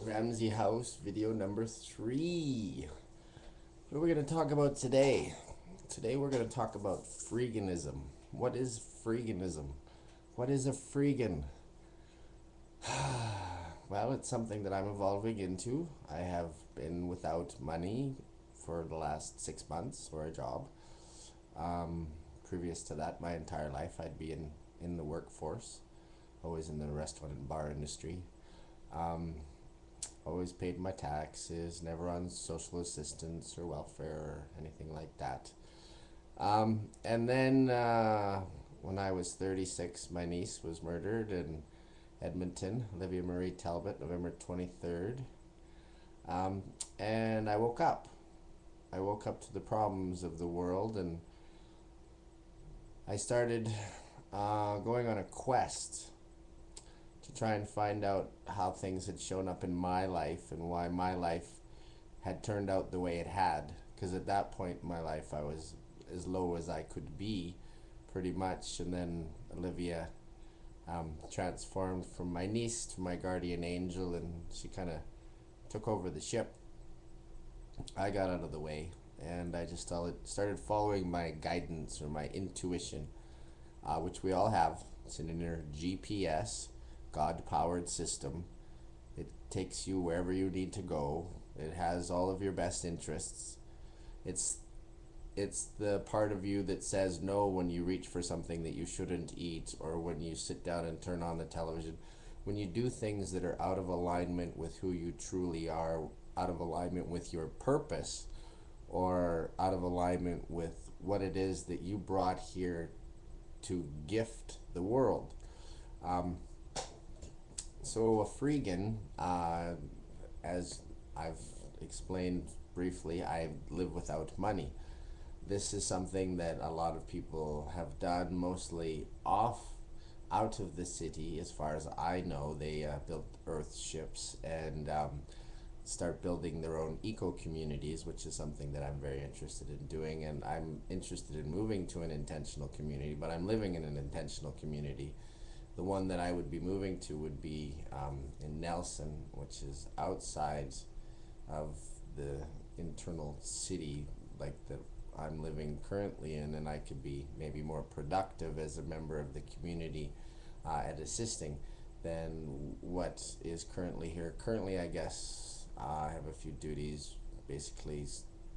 Ramsey House video number 3. What are we going to talk about today? Today we're going to talk about freeganism. What is freeganism? What is a freegan? Well, it's something that I'm evolving into. I have been without money for the last 6 months for a job. Previous to that, my entire life, I'd be in the workforce, always in the restaurant and bar industry. Um, Always paid my taxes, never on social assistance or welfare or anything like that. And then when I was 36, my niece was murdered in Edmonton, Olivia Marie Talbot, November 23rd. Um, and I woke up. I woke up to the problems of the world, and I started going on a quest to try and find out how things had shown up in my life and why my life had turned out the way it had. Because at that point in my life, I was as low as I could be, pretty much. And then Olivia transformed from my niece to my guardian angel, and she kind of took over the ship. I got out of the way, and I just started following my guidance or my intuition, which we all have. It's an inner GPS, God-powered system. It takes you wherever you need to go. It has all of your best interests. It's it's the part of you that says no when you reach for something that you shouldn't eat, or when you sit down and turn on the television. When you do things that are out of alignment with who you truly are, out of alignment with your purpose, or out of alignment with what it is that you brought here to gift the world. Um, so a freegan, as I've explained briefly, I live without money. This is something that a lot of people have done, mostly out of the city. As far as I know, they built earth ships and start building their own eco communities, which is something that I'm very interested in doing. And I'm interested in moving to an intentional community, but I'm living in an intentional community. The one that I would be moving to would be in Nelson, which is outside of the internal city, like the I'm living currently in, and I could be maybe more productive as a member of the community at assisting than what is currently here. Currently, I guess I have a few duties, basically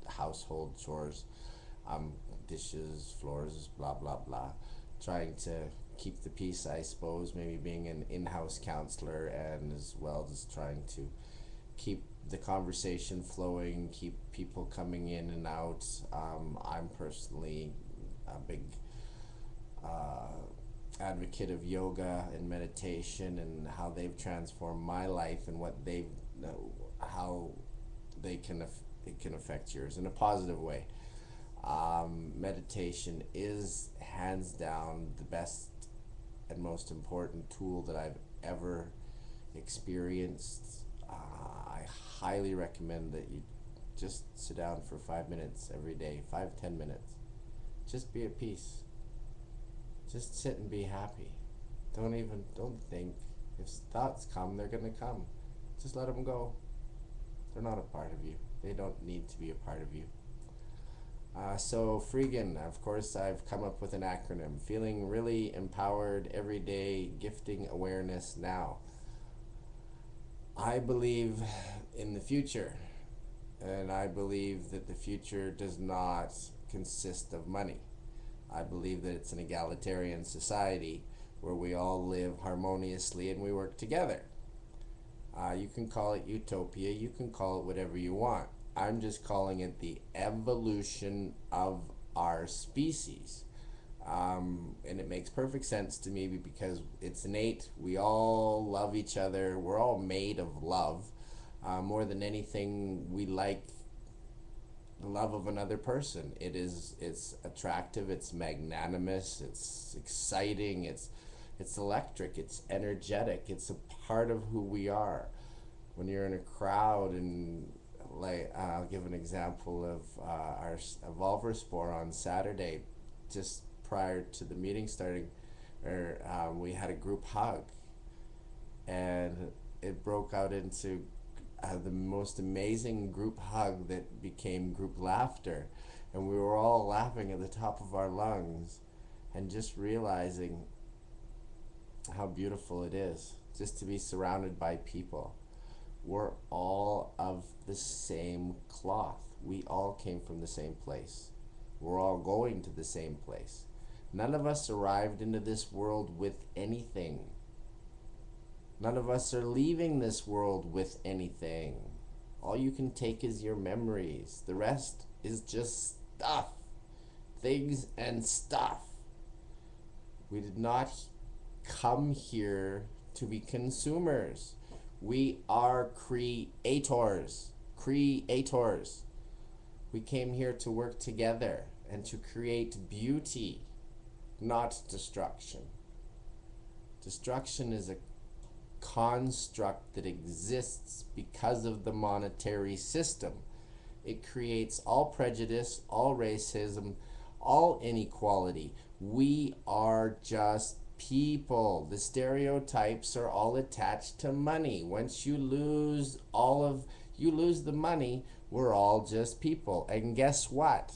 household chores, dishes, floors, blah blah blah. Trying to keep the peace, I suppose. Maybe being an in-house counselor, and as well as trying to keep the conversation flowing, keep people coming in and out. I'm personally a big advocate of yoga and meditation and how they've transformed my life and what they've how they can it can affect yours in a positive way. Meditation is hands down the best and most important tool that I've ever experienced. I highly recommend that you just sit down for 5 minutes every day, 5-10 minutes. Just be at peace. Just sit and be happy. Don't think. If thoughts come, they're gonna come. Just let them go. They're not a part of you. They don't need to be a part of you. So freegan, of course, I've come up with an acronym. Feeling really empowered every day, gifting awareness now. I believe in the future, and I believe that the future does not consist of money. I believe that it's an egalitarian society where we all live harmoniously and we work together. You can call it utopia, you can call it whatever you want. I'm just calling it the evolution of our species. And it makes perfect sense to me because it's innate. We all love each other. We're all made of love. More than anything, we like the love of another person. It's attractive, it's magnanimous, it's exciting, it's electric, it's energetic, it's a part of who we are. When you're in a crowd, and like I'll give an example of our Evolver on Saturday, just prior to the meeting starting, we had a group hug, and it broke out into the most amazing group hug that became group laughter. And we were all laughing at the top of our lungs and just realizing how beautiful it is just to be surrounded by people. We're all of the same cloth. We all came from the same place. We're all going to the same place. None of us arrived into this world with anything. None of us are leaving this world with anything. All you can take is your memories. The rest is just stuff. Things and stuff. We did not come here to be consumers. We are creators. Creators. We came here to work together and to create beauty, not destruction. Destruction is a construct that exists because of the monetary system. It creates all prejudice, all racism, all inequality. We are just people. The stereotypes are all attached to money. Once you lose the money, we're all just people. And guess what?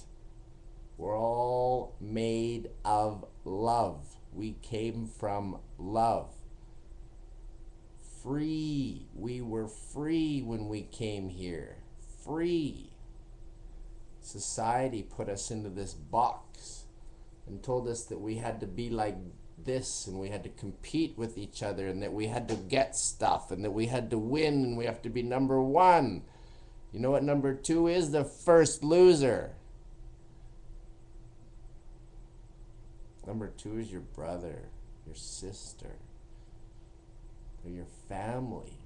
We're all made of love. We came from love. Free. We were free when we came here. Free. Society put us into this box and told us that we had to be like this and we had to compete with each other and that we had to get stuff and that we had to win and we have to be number one. You know what number two is? The first loser. Number two is your brother, your sister, or your family.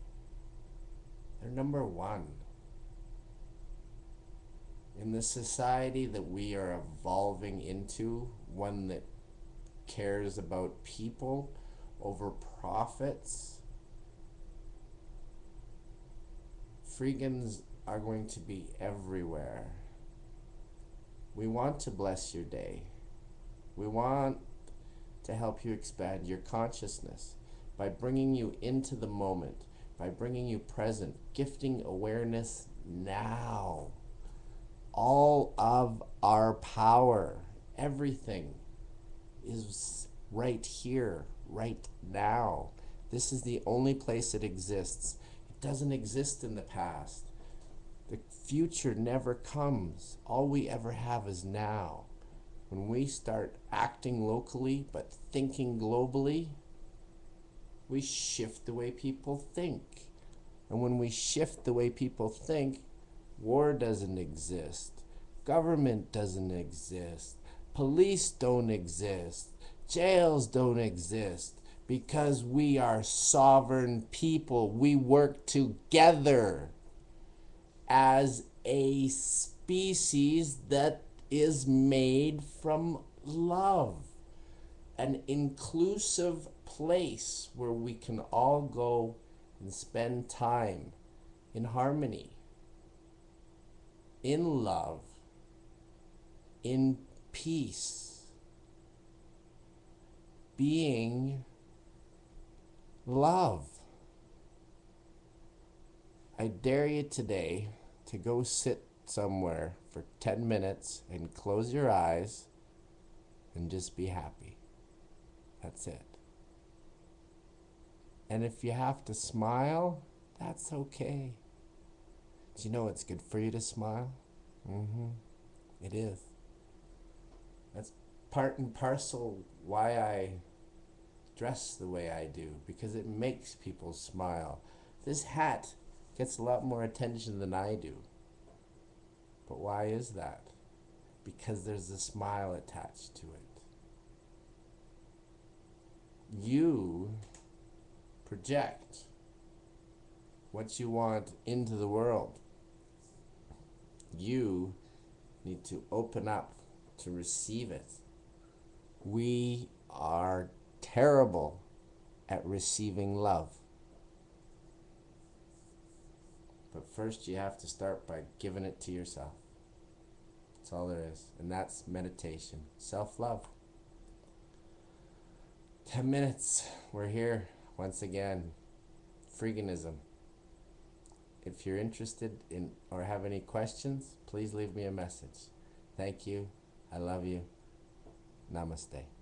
They're number one. In the society that we are evolving into, one that cares about people over profits, freegans are going to be everywhere. We want to bless your day. We want to help you expand your consciousness by bringing you into the moment, by bringing you present, gifting awareness now. All of our power, everything is right here, right now. This is the only place it exists. It doesn't exist in the past. The future never comes. All we ever have is now. When we start acting locally but thinking globally, we shift the way people think. And when we shift the way people think, war doesn't exist. Government doesn't exist. Police don't exist. Jails don't exist. Because we are sovereign people. We work together as a species that is made from love. An inclusive place where we can all go and spend time in harmony, in love, in peace, being love. I dare you today to go sit somewhere for 10 minutes and close your eyes and just be happy. That's it. And if you have to smile, that's okay. Do you know it's good for you to smile? It is. That's part and parcel why I dress the way I do, because it makes people smile. This hat gets a lot more attention than I do. But why is that? Because there's a smile attached to it. You project what you want into the world. You need to open up to receive it. We are terrible at receiving love. But first you have to start by giving it to yourself. That's all there is. And that's meditation. Self-love. 10 minutes. We're here once again. Freeganism. If you're interested in or have any questions, please leave me a message. Thank you. I love you. Namaste.